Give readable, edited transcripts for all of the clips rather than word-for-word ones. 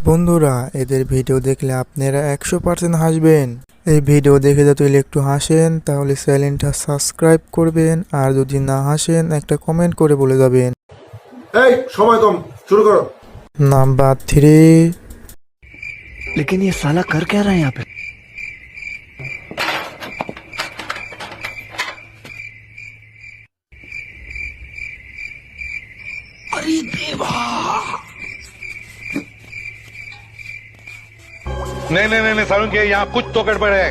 বন্ধুরা, এদের ভিডিও দেখলে আপনারা 100% হাসবেন। এই ভিডিও দেখে যদি একটু হাসেন তাহলে চ্যানেলটা সাবস্ক্রাইব করবেন, আর যদি না হাসেন একটা কমেন্ট করে বলে যাবেন। এই সময় কম, শুরু করো। নাম্বার 3। लेकिन ये साला कर क्या रहा है यहाँ पे। अरे देवा। नहीं सारुण के यहाँ कुछ तो गड़बड़ है।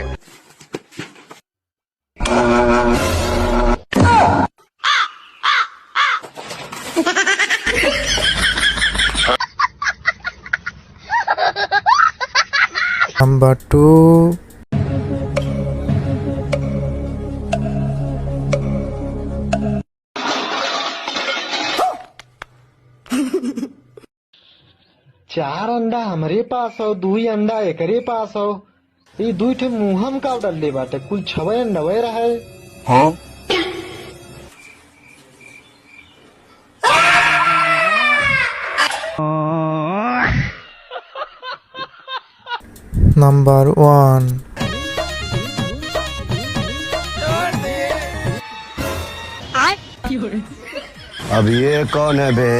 নাম্বার 2। चार अंडा हमारे पास हो, दुई अंडा एकरे पास हो। ये दुई ठे मुंहम का डल्ले बाटे, कुल छवे नवे रहे। हाँ? নাম্বার 1। अब ये कौन है बे।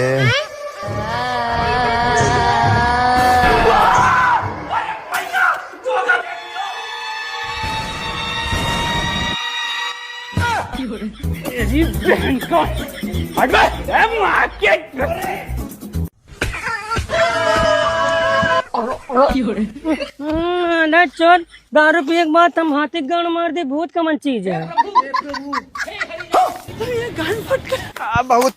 ना चोर दारू पिए के बाद हम हाथी गाड़ मार दे, भूत का मन चीज है। बहुत